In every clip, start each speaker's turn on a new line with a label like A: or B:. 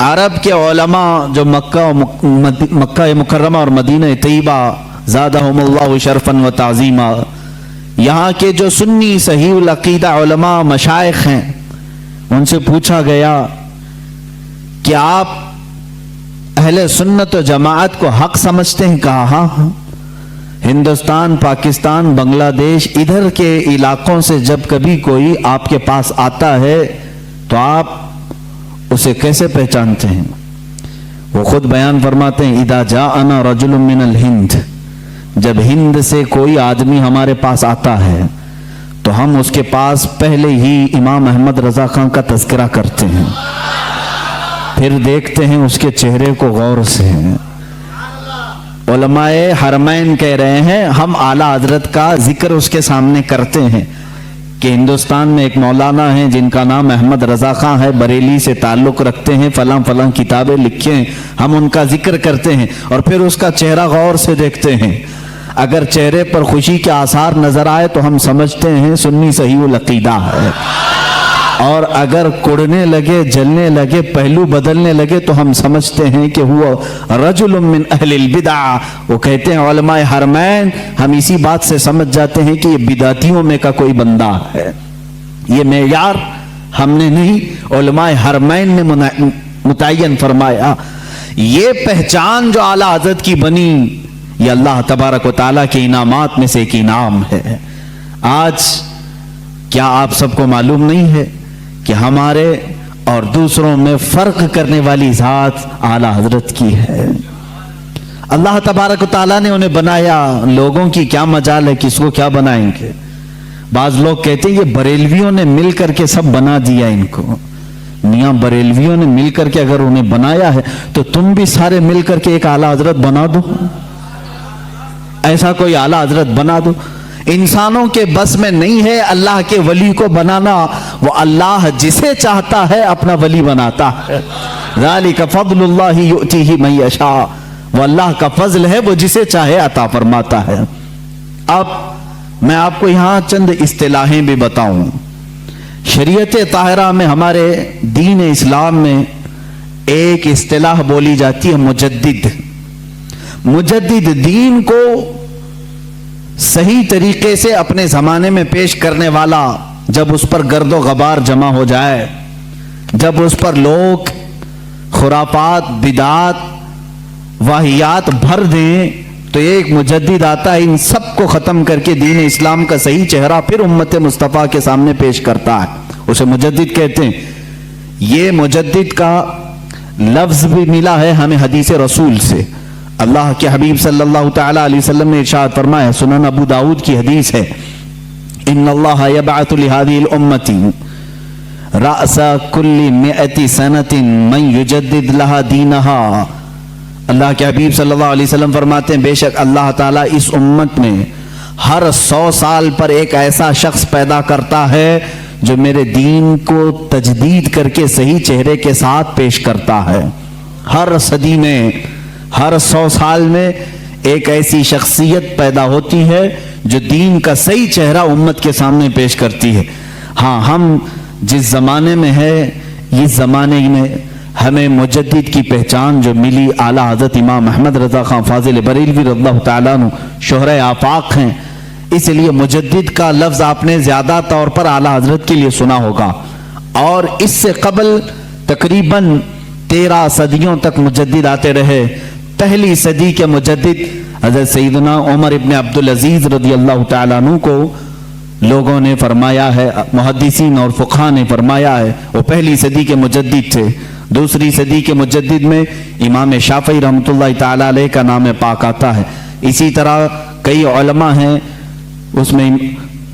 A: عرب کے علماء جو مکہ مکرمہ اور مدینہ طیبہ زادہم اللہ شرفا و تعظیما، یہاں کے جو سنی صحیح العقیدہ علماء مشائخ ہیں، ان سے پوچھا گیا کہ آپ اہل سنت و جماعت کو حق سمجھتے ہیں؟ کہا ہاں، ہندوستان، پاکستان، بنگلہ دیش، ادھر کے علاقوں سے جب کبھی کوئی آپ کے پاس آتا ہے تو آپ اسے کیسے پہچانتے ہیں؟ وہ خود بیان فرماتے ہیں، اذا جاءنا رجل من الہند، جب ہند سے کوئی آدمی ہمارے پاس آتا ہے تو ہم اس کے پاس پہلے ہی امام احمد رضا خان کا تذکرہ کرتے ہیں، پھر دیکھتے ہیں اس کے چہرے کو غور سے۔ علماء حرمین کہہ رہے ہیں ہم اعلیٰ حضرت کا ذکر اس کے سامنے کرتے ہیں کہ ہندوستان میں ایک مولانا ہیں جن کا نام احمد رضا خان ہے، بریلی سے تعلق رکھتے ہیں، فلاں فلاں کتابیں لکھے ہیں، ہم ان کا ذکر کرتے ہیں اور پھر اس کا چہرہ غور سے دیکھتے ہیں۔ اگر چہرے پر خوشی کے آثار نظر آئے تو ہم سمجھتے ہیں سنی صحیح العقیدہ ہے، اور اگر کڑنے لگے، جلنے لگے، پہلو بدلنے لگے تو ہم سمجھتے ہیں کہ وہ رجل من اہل البدع۔ وہ کہتے ہیں علماء حرمین ہم اسی بات سے سمجھ جاتے ہیں کہ یہ بدعتیوں میں کا کوئی بندہ ہے۔ یہ معیار ہم نے نہیں، علماء حرمین نے متعین فرمایا۔ یہ پہچان جو اعلیٰ حضرت کی بنی، یہ اللہ تبارک و تعالیٰ کے انعامات میں سے ایک انعام ہے۔ آج کیا آپ سب کو معلوم نہیں ہے کہ ہمارے اور دوسروں میں فرق کرنے والی ذات اعلیٰ حضرت کی ہے؟ اللہ تبارک و تعالیٰ نے انہیں بنایا، لوگوں کی کیا مجال ہے کس کو کیا بنائیں گے؟ بعض لوگ کہتے ہیں یہ بریلویوں نے مل کر کے سب بنا دیا ان کو۔ میاں بریلویوں نے مل کر کے اگر انہیں بنایا ہے تو تم بھی سارے مل کر کے ایک اعلیٰ حضرت بنا دو، ایسا کوئی اعلیٰ حضرت بنا دو۔ انسانوں کے بس میں نہیں ہے اللہ کے ولی کو بنانا، وہ اللہ جسے چاہتا ہے اپنا ولی بناتا ہے۔ ذالک فضل اللہ یؤتیہ من یشاء، وہ اللہ کا فضل ہے، وہ جسے چاہے عطا فرماتا ہے۔ اب میں آپ کو یہاں چند اصطلاحیں بھی بتاؤں۔ شریعت طاہرہ میں، ہمارے دین اسلام میں ایک اصطلاح بولی جاتی ہے مجدد۔ مجدد دین کو صحیح طریقے سے اپنے زمانے میں پیش کرنے والا، جب اس پر گرد و غبار جمع ہو جائے، جب اس پر لوگ خرافات، بدعات، واہیات بھر دیں، تو ایک مجدد آتا ہے، ان سب کو ختم کر کے دین اسلام کا صحیح چہرہ پھر امت مصطفیٰ کے سامنے پیش کرتا ہے، اسے مجدد کہتے ہیں۔ یہ مجدد کا لفظ بھی ملا ہے ہمیں حدیث رسول سے۔ اللہ کے حبیب صلی اللہ تعالی علیہ وسلم نے ارشاد فرمایا، سنن ابو داؤد کی حدیث ہے، ان اللہ یبعث لہذه الامة رأس کل 100 سنة من یجدد لها دینها۔ اللہ کے حبیب صلی اللہ علیہ وسلم فرماتے ہیں، بے شک اللہ تعالیٰ اس امت میں ہر 100 سال پر ایک ایسا شخص پیدا کرتا ہے جو میرے دین کو تجدید کر کے صحیح چہرے کے ساتھ پیش کرتا ہے۔ ہر صدی میں، ہر 100 سال میں ایک ایسی شخصیت پیدا ہوتی ہے جو دین کا صحیح چہرہ امت کے سامنے پیش کرتی ہے۔ ہاں، ہم جس زمانے میں ہے، اس زمانے میں ہمیں مجدد کی پہچان جو ملی، اعلیٰ حضرت امام احمد رضا خان فاضل بریلوی رضی اللہ تعالیٰ عنہ شہرۂ آفاق ہیں، اس لیے مجدد کا لفظ آپ نے زیادہ طور پر اعلیٰ حضرت کے لیے سنا ہوگا۔ اور اس سے قبل تقریباً 13 صدیوں تک مجدد آتے رہے۔ پہلی صدی کے مجدد حضرت سیدنا عمر ابن عبدالعزیز رضی اللہ تعالیٰ عنہ کو لوگوں نے فرمایا ہے، محدثین اور فقہاء نے فرمایا ہے، وہ پہلی صدی کے مجدد تھے۔ دوسری صدی کے مجدد میں امام شافعی رحمۃ اللہ تعالیٰ علیہ کا نام پاک آتا ہے۔ اسی طرح کئی علماء ہیں، اس میں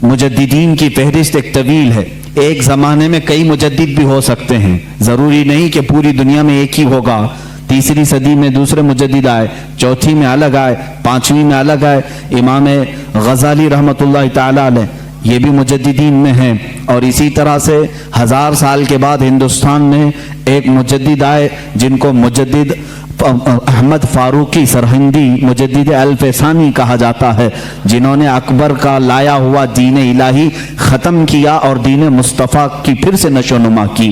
A: مجددین کی فہرست ایک طویل ہے۔ ایک زمانے میں کئی مجدد بھی ہو سکتے ہیں، ضروری نہیں کہ پوری دنیا میں ایک ہی ہوگا۔ تیسری صدی میں دوسرے مجدد آئے، چوتھی میں الگ آئے، پانچویں میں الگ آئے۔ امام غزالی رحمۃ اللہ تعالیٰ علیہ یہ بھی مجددین میں ہیں۔ اور اسی طرح سے 1000 سال کے بعد ہندوستان میں ایک مجدد آئے جن کو مجدد احمد فاروقی سرہندی، مجدد الف ثانی کہا جاتا ہے، جنہوں نے اکبر کا لایا ہوا دین الہی ختم کیا اور دین مصطفیٰ کی پھر سے نشو و نما کی۔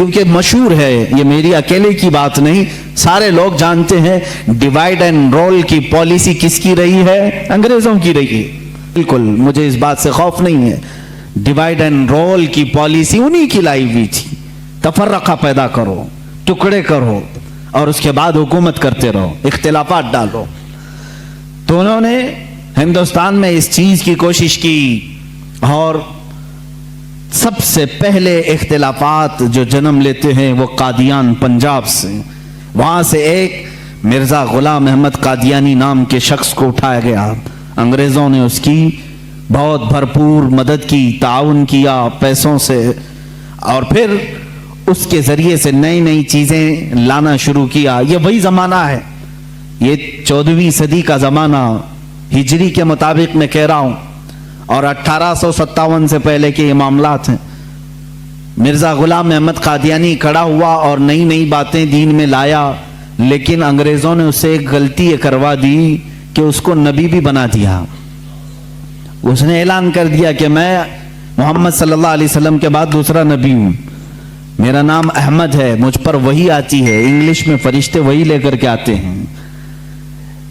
A: کیونکہ مشہور ہے، یہ میری اکیلے کی بات نہیں، سارے لوگ جانتے ہیں ڈیوائڈ اینڈ رول کی پالیسی کس کی رہی ہے؟ انگریزوں کی رہی ہے۔ بالکل مجھے اس بات سے خوف نہیں ہے، ڈیوائڈ اینڈ رول کی پالیسی انہی کی لائی ہوئی تھی۔ تفرقہ پیدا کرو، ٹکڑے کرو، اور اس کے بعد حکومت کرتے رہو، اختلافات ڈالو۔ تو انہوں نے ہندوستان میں اس چیز کی کوشش کی، اور سب سے پہلے اختلافات جو جنم لیتے ہیں وہ قادیان پنجاب سے، وہاں سے ایک مرزا غلام احمد قادیانی نام کے شخص کو اٹھایا گیا۔ انگریزوں نے اس کی بہت بھرپور مدد کی، تعاون کیا پیسوں سے، اور پھر اس کے ذریعے سے نئی نئی چیزیں لانا شروع کیا۔ یہ وہی زمانہ ہے، یہ 14ویں صدی کا زمانہ، ہجری کے مطابق میں کہہ رہا ہوں، اور 1857 سے پہلے کے یہ معاملات ہیں۔ مرزا غلام احمد قادیانی کھڑا ہوا اور نئی نئی باتیں دین میں لایا، لیکن انگریزوں نے اسے ایک غلطی یہ کروا دی کہ اس کو نبی بھی بنا دیا۔ اس نے اعلان کر دیا کہ میں محمد صلی اللہ علیہ وسلم کے بعد دوسرا نبی ہوں، میرا نام احمد ہے، مجھ پر وحی آتی ہے، انگلش میں فرشتے وحی لے کر کے آتے ہیں۔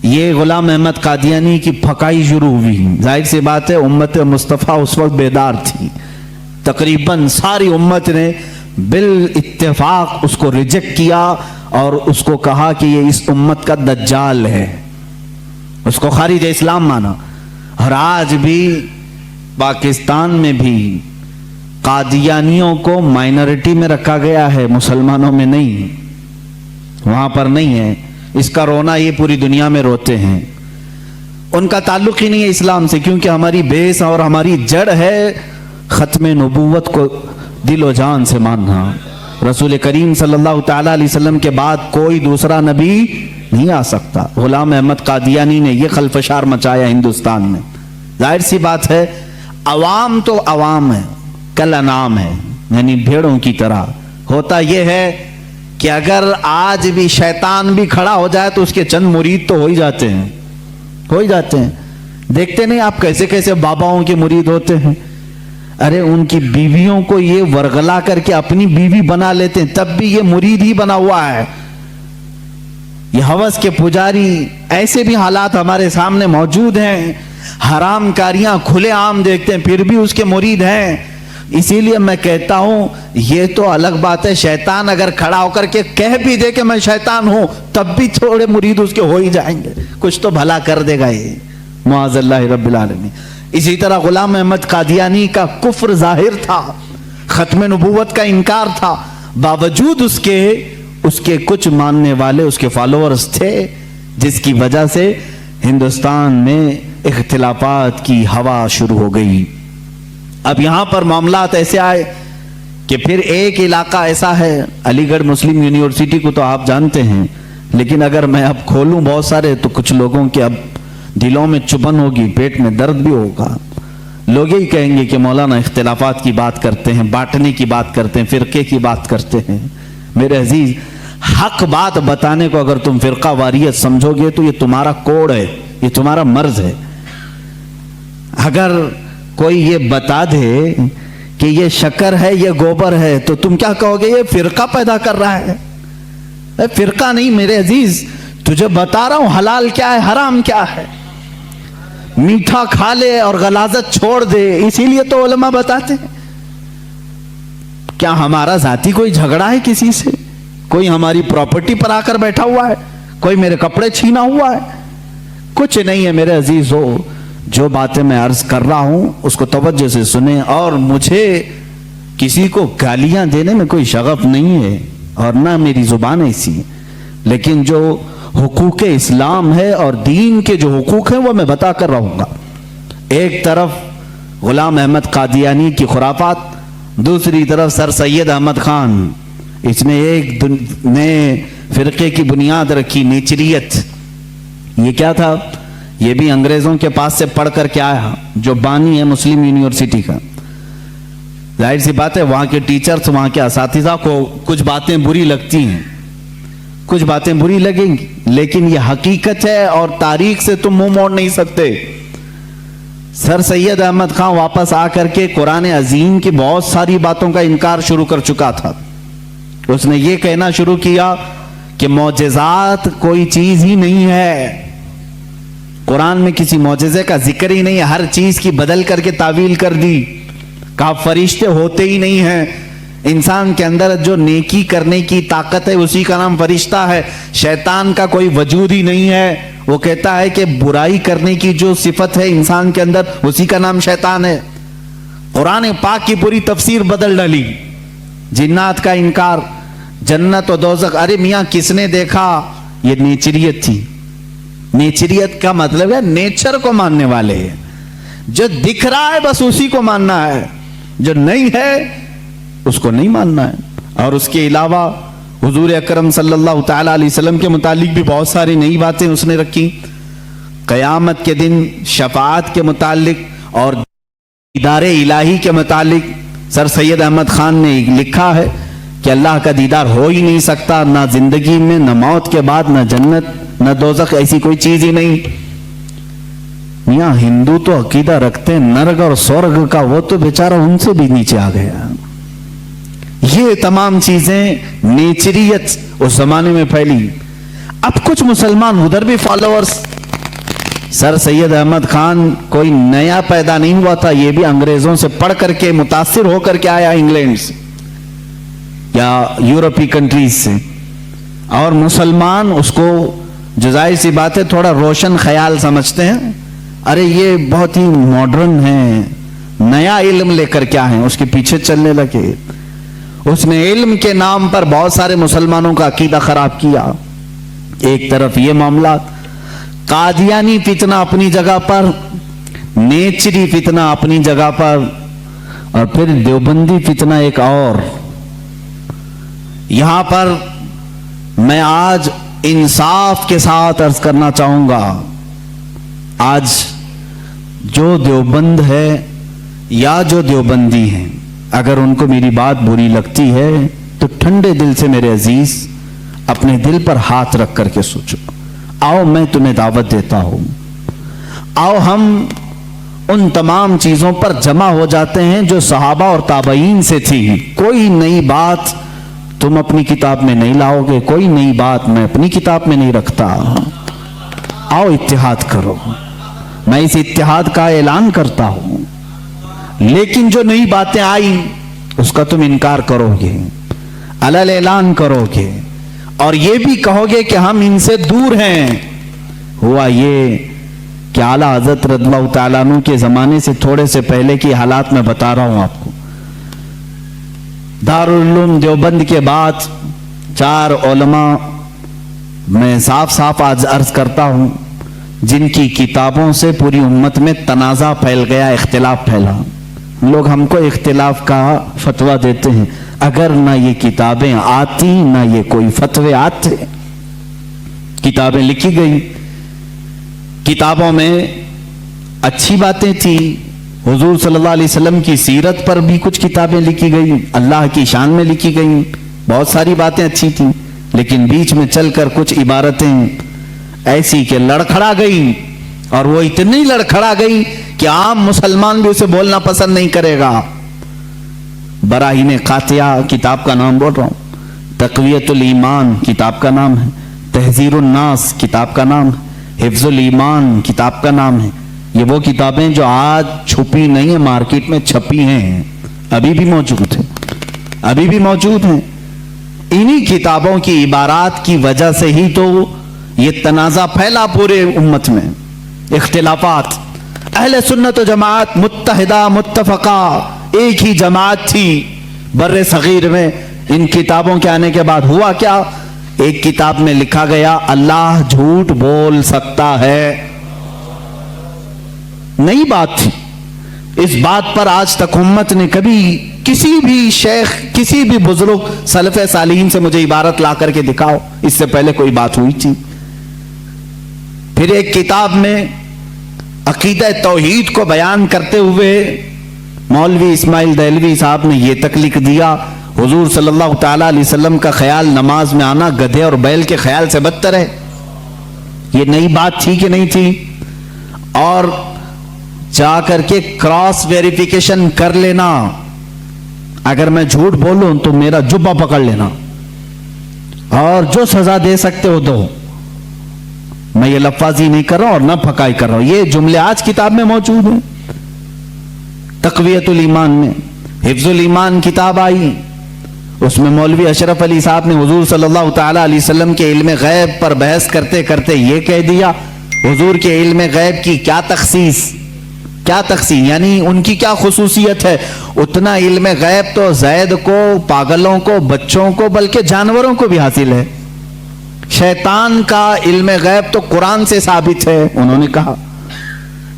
A: یہ غلام احمد قادیانی کی پھکائی شروع ہوئی۔ ظاہر سی بات ہے امت مصطفیٰ اس وقت بیدار تھی، تقریباً ساری امت نے بالاتفاق اس کو ریجیکٹ کیا اور اس کو کہا کہ یہ اس امت کا دجال ہے، اس کو خارج اسلام مانا۔ اور آج بھی پاکستان میں بھی قادیانیوں کو مائنورٹی میں رکھا گیا ہے، مسلمانوں میں نہیں، وہاں پر نہیں ہے۔ اس کا رونا یہ پوری دنیا میں روتے ہیں۔ ان کا تعلق ہی نہیں ہے اسلام سے، کیونکہ ہماری بیس اور ہماری جڑ ہے ختم نبوت کو دل و جان سے ماننا۔ رسول کریم صلی اللہ تعالی علیہ وسلم کے بعد کوئی دوسرا نبی نہیں آ سکتا۔ غلام احمد قادیانی نے یہ خلفشار مچایا ہندوستان میں۔ ظاہر سی بات ہے عوام تو عوام ہے، کل انعام ہے، یعنی بھیڑوں کی طرح۔ ہوتا یہ ہے کہ اگر آج بھی شیطان بھی کھڑا ہو جائے تو اس کے چند مرید تو ہو ہی جاتے ہیں، ہو ہی جاتے ہیں۔ دیکھتے نہیں آپ کیسے کیسے باباؤں کے مرید ہوتے ہیں؟ ارے ان کی بیویوں کو یہ ورگلا کر کے اپنی بیوی بنا لیتے ہیں، تب بھی یہ مرید ہی بنا ہوا ہے۔ یہ ہوس کے پجاری، ایسے بھی حالات ہمارے سامنے موجود ہیں۔ حرام کاریاں کھلے عام دیکھتے ہیں پھر بھی اس کے مرید ہیں۔ اسی لیے میں کہتا ہوں یہ تو الگ بات ہے، شیطان اگر کھڑا ہو کر کے کہہ بھی دے کہ میں شیطان ہوں، تب بھی تھوڑے مرید اس کے ہو ہی جائیں گے، کچھ تو بھلا کر دے گا یہ، معاذ اللہ رب العالمین۔ اسی طرح غلام احمد قادیانی کا کفر ظاہر تھا، ختم نبوت کا انکار تھا، باوجود اس کے کچھ ماننے والے اس کے فالوورز تھے، جس کی وجہ سے ہندوستان میں اختلافات کی ہوا شروع ہو گئی۔ اب یہاں پر معاملات ایسے آئے کہ پھر ایک علاقہ ایسا ہے، علی گڑھ مسلم یونیورسٹی کو تو آپ جانتے ہیں، لیکن اگر میں اب کھولوں بہت سارے تو کچھ لوگوں کے اب دلوں میں چبھن ہوگی، پیٹ میں درد بھی ہوگا۔ لوگ ہی کہیں گے کہ مولانا اختلافات کی بات کرتے ہیں، بانٹنے کی بات کرتے ہیں، فرقے کی بات کرتے ہیں۔ میرے عزیز، حق بات بتانے کو اگر تم فرقہ واریت سمجھو گے تو یہ تمہارا کوڑ ہے، یہ تمہارا مرض ہے۔ اگر کوئی یہ بتا دے کہ یہ شکر ہے، یہ گوبر ہے، تو تم کیا کہو گے؟ یہ فرقہ پیدا کر رہا ہے۔ فرقہ نہیں میرے عزیز، تجھے بتا رہا ہوں حلال کیا ہے، حرام کیا ہے۔ میٹھا کھا لے اور غلاظت چھوڑ دے، اسی لیے تو علماء بتاتے ہیں۔ کیا ہمارا ذاتی کوئی جھگڑا ہے کسی سے؟ کوئی ہماری پراپرٹی پر آ کر بیٹھا ہوا ہے؟ کوئی میرے کپڑے چھینا ہوا ہے؟ کچھ نہیں ہے میرے عزیز ہو۔ جو باتیں میں عرض کر رہا ہوں اس کو توجہ سے سنیں، اور مجھے کسی کو گالیاں دینے میں کوئی شغف نہیں ہے اور نہ میری زبان ایسی، لیکن جو حقوق اسلام ہے اور دین کے جو حقوق ہیں وہ میں بتا کر رہوں گا۔ ایک طرف غلام احمد قادیانی کی خرافات، دوسری طرف سر سید احمد خان، اس نے ایک نئے فرقے کی بنیاد رکھی، نیچریت۔ یہ کیا تھا؟ یہ بھی انگریزوں کے پاس سے پڑھ کر کے آیا، جو بانی ہے مسلم یونیورسٹی کا۔ ظاہر سی بات ہے وہاں کے ٹیچرز، وہاں کے اساتذہ کو کچھ باتیں بری لگتی ہیں، کچھ باتیں بری لگیں گی، لیکن یہ حقیقت ہے اور تاریخ سے تم منہ موڑ نہیں سکتے۔ سر سید احمد خان واپس آ کر کے قرآن عظیم کی بہت ساری باتوں کا انکار شروع کر چکا تھا، اس نے یہ کہنا شروع کیا کہ معجزات کوئی چیز ہی نہیں ہے، قرآن میں کسی معجزے کا ذکر ہی نہیں ہے، ہر چیز کی بدل کر کے تعویل کر دی، کہا فرشتے ہوتے ہی نہیں ہیں، انسان کے اندر جو نیکی کرنے کی طاقت ہے اسی کا نام فرشتہ ہے، شیطان کا کوئی وجود ہی نہیں ہے، وہ کہتا ہے کہ برائی کرنے کی جو صفت ہے انسان کے اندر اسی کا نام شیطان ہے۔ قرآن پاک کی پوری تفسیر بدل ڈالی، جنات کا انکار، جنت و دوزخ، ارے میاں کس نے دیکھا؟ یہ نیچریت تھی۔ نیچریت کا مطلب ہے نیچر کو ماننے والے، جو دکھ رہا ہے بس اسی کو ماننا ہے، جو نہیں ہے اس کو نہیں ماننا ہے۔ اور اس کے علاوہ حضور اکرم صلی اللہ تعالی علیہ وسلم کے متعلق بھی بہت ساری نئی باتیں اس نے رکھی، قیامت کے دن شفاعت کے متعلق اور دیدار الہی کے متعلق سر سید احمد خان نے لکھا ہے کہ اللہ کا دیدار ہو ہی نہیں سکتا، نہ زندگی میں، نہ موت کے بعد، نہ جنت، نہ دوزخ، ایسی کوئی چیز ہی نہیں۔ میاں ہندو تو عقیدہ رکھتے ہیں نرگ اور سورگ کا، وہ تو بیچارہ ان سے بھی نیچے آ گیا۔ یہ تمام چیزیں نیچریت اس زمانے میں پھیلی۔ اب کچھ مسلمان ادھر بھی فالوورز، سر سید احمد خان کوئی نیا پیدا نہیں ہوا تھا، یہ بھی انگریزوں سے پڑھ کر کے متاثر ہو کر کے آیا، انگلینڈ سے یا یورپی کنٹریز سے، اور مسلمان اس کو جو ظاہر سی بات ہے تھوڑا روشن خیال سمجھتے ہیں، ارے یہ بہت ہی ماڈرن ہے، نیا علم لے کر کیا ہے، اس کے پیچھے چلنے لگے۔ اس نے علم کے نام پر بہت سارے مسلمانوں کا عقیدہ خراب کیا۔ ایک طرف یہ معاملات، قادیانی فتنہ اپنی جگہ پر، نیچری فتنہ اپنی جگہ پر، اور پھر دیوبندی فتنہ ایک اور۔ یہاں پر میں آج انصاف کے ساتھ عرض کرنا چاہوں گا، آج جو دیوبند ہے یا جو دیوبندی ہیں، اگر ان کو میری بات بری لگتی ہے تو ٹھنڈے دل سے میرے عزیز اپنے دل پر ہاتھ رکھ کر کے سوچو، آؤ میں تمہیں دعوت دیتا ہوں، آؤ ہم ان تمام چیزوں پر جمع ہو جاتے ہیں جو صحابہ اور تابعین سے تھی۔ کوئی نئی بات تم اپنی کتاب میں نہیں لاؤ گے، کوئی نئی بات میں اپنی کتاب میں نہیں رکھتا۔ آؤ اتحاد کرو، میں اس اتحاد کا اعلان کرتا ہوں، لیکن جو نئی باتیں آئی اس کا تم انکار کرو گے، علل اعلان کرو گے، اور یہ بھی کہو گے کہ ہم ان سے دور ہیں۔ ہوا یہ کہ اعلیٰ حضرت رضی اللہ تعالیٰ عنہ کے زمانے سے تھوڑے سے پہلے کی حالات میں بتا رہا ہوں آپ کو۔ دارالعلوم دیوبند کے بعد 4 علماء میں صاف صاف آج عرض کرتا ہوں جن کی کتابوں سے پوری امت میں تنازع پھیل گیا، اختلاف پھیلا۔ لوگ ہم کو اختلاف کا فتویٰ دیتے ہیں، اگر نہ یہ کتابیں آتی نہ یہ کوئی فتوے آتے۔ کتابیں لکھی گئی، کتابوں میں اچھی باتیں تھی، حضور صلی اللہ علیہ وسلم کی سیرت پر بھی کچھ کتابیں لکھی گئی، اللہ کی شان میں لکھی گئی، بہت ساری باتیں اچھی تھیں، لیکن بیچ میں چل کر کچھ عبارتیں ایسی کہ لڑکھڑا گئی، اور وہ اتنی لڑکھڑا گئی کہ عام مسلمان بھی اسے بولنا پسند نہیں کرے گا۔ براہین قاطعہ کتاب کا نام بول رہا ہوں، تقویت الایمان کتاب کا نام ہے، تحذیر الناس کتاب کا نام ہے، حفظ الایمان کتاب کا نام ہے۔ یہ وہ کتابیں جو آج چھپی نہیں ہیں، مارکیٹ میں چھپی ہیں، ابھی بھی موجود ہیں، ابھی بھی موجود ہیں۔ انہی کتابوں کی عبارات کی وجہ سے ہی تو یہ تنازع پھیلا پورے امت میں، اختلافات۔ اہل سنت و جماعت متحدہ متفقہ ایک ہی جماعت تھی بر صغیر میں۔ ان کتابوں کے آنے کے بعد ہوا کیا؟ ایک کتاب میں لکھا گیا اللہ جھوٹ بول سکتا ہے، نئی بات تھی۔ اس بات پر آج تک امت نے کبھی کسی بھی شیخ، کسی بھی بزرگ سلف صالحین سے مجھے عبارت لا کر کے دکھاؤ اس سے پہلے کوئی بات ہوئی تھی۔ پھر ایک کتاب میں عقیدہ توحید کو بیان کرتے ہوئے مولوی اسماعیل دہلوی صاحب نے یہ تک لکھ دیا، حضور صلی اللہ تعالی علیہ وسلم کا خیال نماز میں آنا گدھے اور بیل کے خیال سے بدتر ہے۔ یہ نئی بات تھی کہ نہیں تھی؟ اور جا کر کے کراس ویریفیکیشن کر لینا، اگر میں جھوٹ بولوں تو میرا جبہ پکڑ لینا، اور جو سزا دے سکتے ہو دو. میں یہ لفاظی نہیں کر رہا ہوں اور نہ پھکائی کر رہا ہوں, یہ جملے آج کتاب میں موجود ہیں. تقویت الایمان میں حفظ الایمان کتاب آئی, اس میں مولوی اشرف علی صاحب نے حضور صلی اللہ تعالی علیہ وسلم کے علم غیب پر بحث کرتے کرتے یہ کہہ دیا, حضور کے علم غیب کی کیا تخصیص, یعنی ان کی کیا خصوصیت ہے. اتنا علم غیب تو زید کو, پاگلوں کو, بچوں کو, بلکہ جانوروں کو بھی حاصل ہے. شیطان کا علم غیب تو قرآن سے ثابت ہے, انہوں نے کہا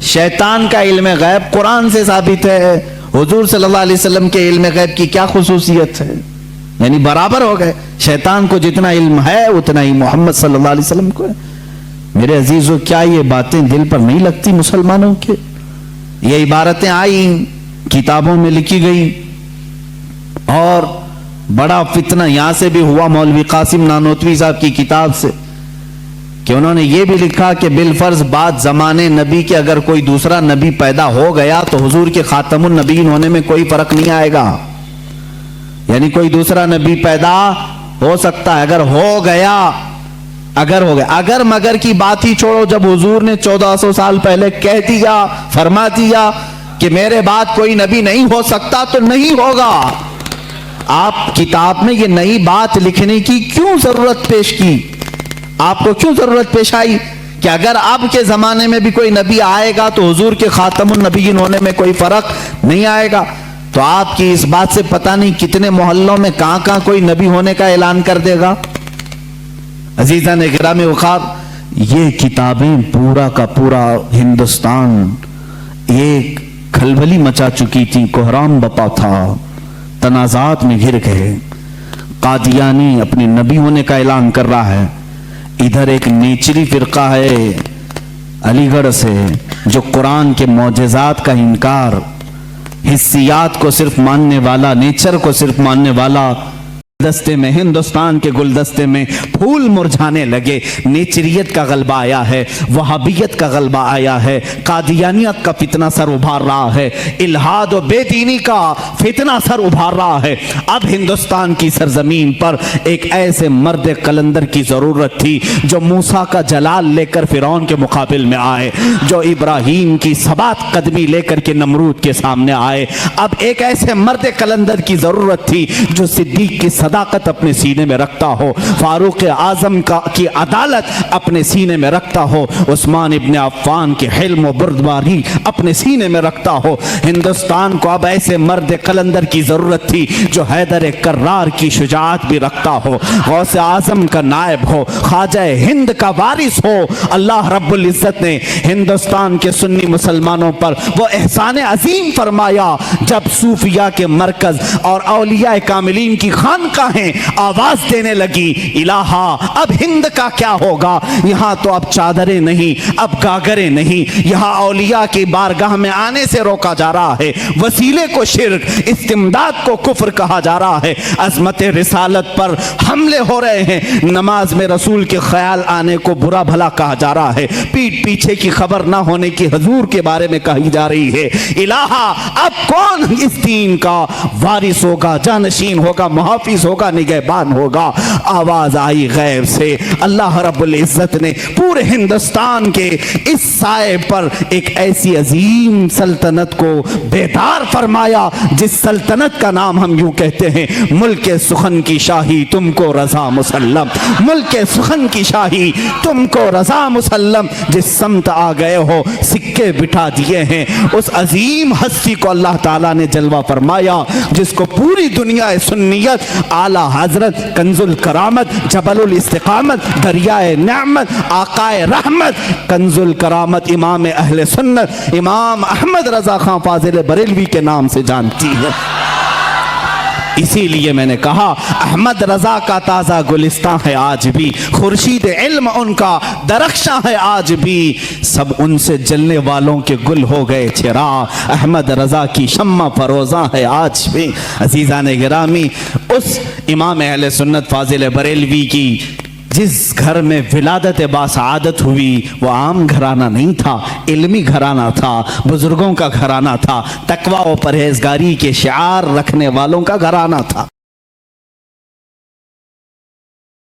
A: شیطان کا علم غیب قرآن سے ثابت ہے. حضور صلی اللہ علیہ وسلم کے علم غیب کی کیا خصوصیت ہے, یعنی برابر ہو گئے. شیطان کو جتنا علم ہے اتنا ہی محمد صلی اللہ علیہ وسلم کو ہے. میرے عزیزو, کیا یہ باتیں دل پر نہیں لگتی مسلمانوں کے؟ یہ عبارتیں آئی, کتابوں میں لکھی گئی, اور بڑا فتنہ یہاں سے بھی ہوا مولوی قاسم نانوتوی صاحب کی کتاب سے, کہ انہوں نے یہ بھی لکھا کہ بالفرض بعد زمانے نبی کے اگر کوئی دوسرا نبی پیدا ہو گیا تو حضور کے خاتم النبیین ہونے میں کوئی فرق نہیں آئے گا. یعنی کوئی دوسرا نبی پیدا ہو سکتا ہے, اگر ہو گیا, اگر مگر کی بات ہی چھوڑو. جب حضور نے 1400 سال پہلے کہہ دیا, فرما دیا کہ میرے بعد کوئی نبی نہیں ہو سکتا, تو نہیں ہوگا. آپ کتاب میں یہ نئی بات لکھنے کی کیوں ضرورت پیش کی, آپ کو کیوں ضرورت پیش آئی کہ اگر اب کے زمانے میں بھی کوئی نبی آئے گا تو حضور کے خاتم النبیین ہونے میں کوئی فرق نہیں آئے گا. تو آپ کی اس بات سے پتہ نہیں کتنے محلوں میں کہاں کوئی نبی ہونے کا اعلان کر دے گا. عزیزان گرامی وقار, یہ کتابیں پورا کا پورا ہندوستان ایک کھلبلی مچا چکی تھی, کوہرام بپا تھا, تنازعات میں گھر گئے. قادیانی اپنے نبی ہونے کا اعلان کر رہا ہے, ادھر ایک نیچری فرقہ ہے علی گڑھ سے جو قرآن کے معجزات کا انکار, حسیات کو صرف ماننے والا, نیچر کو صرف ماننے والا. دستے میں, ہندوستان کے گلدستے میں پھول مرجھانے لگے. نیچریت کا غلبہ آیا ہے, وہابیت کا غلبہ آیا ہے, قادیانیت کا فتنہ سر ابھار رہا ہے, الہاد و بے دینی کا فتنہ سر ابھار رہا ہے. اب ہندوستان کی سرزمین پر ایک ایسے مرد قلندر کی ضرورت تھی جو موسیٰ کا جلال لے کر فرعون کے مقابل میں آئے, جو ابراہیم کی ثبات قدمی لے کر کے نمرود کے سامنے آئے. اب ایک ایسے مرد قلندر کی ضرورت تھی جو صدیق کی صداقت اپنے سینے میں رکھتا ہو, فاروق اعظم کی عدالت اپنے سینے میں رکھتا ہو, عثمان ابن عفان کے حلم و بردباری اپنے سینے میں رکھتا ہو. ہندوستان کو اب ایسے مرد قلندر کی ضرورت تھی جو حیدر کرار کی شجاعت بھی رکھتا ہو, غوث اعظم کا نائب ہو, خواجہ ہند کا وارث ہو. اللہ رب العزت نے ہندوستان کے سنی مسلمانوں پر وہ احسان عظیم فرمایا جب صوفیاء کے مرکز اور اولیاء کاملین کی خانقاہیں آواز دینے لگی, الہا اب ہند کا کیا ہوگا. یہاں تو اب چادریں نہیں, اب گاگریں نہیں, یہاں اولیاء کی بارگاہ میں آنے سے روکا جا رہا ہے, وسیلے کو شرک, استمداد کو کفر کہا جا رہا ہے, عظمت رسالت پر حملے ہو رہے ہیں, نماز میں رسول کے خیال آنے کو برا بھلا کہا جا رہا ہے, پیٹ پیچھے کی خبر نہ ہونے کی حضور کے بارے میں کہی جا رہی ہے. الہا اب کون اس دین کا وارث ہوگا, جانشین ہوگا, محافظ ہوگا, نگہبان ہوگا. آواز آئی غیب سے, اللہ رب العزت نے پورے ہندوستان کے اس سائے پر ایک ایسی عظیم سلطنت کو بیدار فرمایا جس سلطنت کا نام ہم یوں کہتے ہیں, ملک سخن کی شاہی تم کو رضا مسلم, ملک سخن کی شاہی تم کو رضا مسلم. جس سمت آ گئے ہو سکے بٹھا دیے ہیں. اس عظیم ہستی کو اللہ تعالیٰ نے جلوہ فرمایا جس کو پوری دنیا سنیت, اعلی حضرت, کنز الکرامت, جبل الاستقامت, دریائے نعمت, آقائے رحمت, کنز الکرامت امام اہل سنت امام احمد رضا خان فاضل بریلوی کے نام سے جانتی ہے. اسی لیے میں نے کہا احمد رضا کا تازہ گلستان ہے آج بھی, خورشید علم ان کا درخشاں ہے آج بھی, سب ان سے جلنے والوں کے گل ہو گئے چراغ, احمد رضا کی شمع فروزاں ہے آج بھی. عزیزان گرامی, اس امام اہل سنت فاضل بریلوی کی جس گھر میں ولادت باسعادت ہوئی وہ عام گھرانہ نہیں تھا, علمی گھرانہ تھا, بزرگوں کا گھرانہ تھا, تقوی و پرہیزگاری کے شعار رکھنے والوں کا گھرانہ تھا.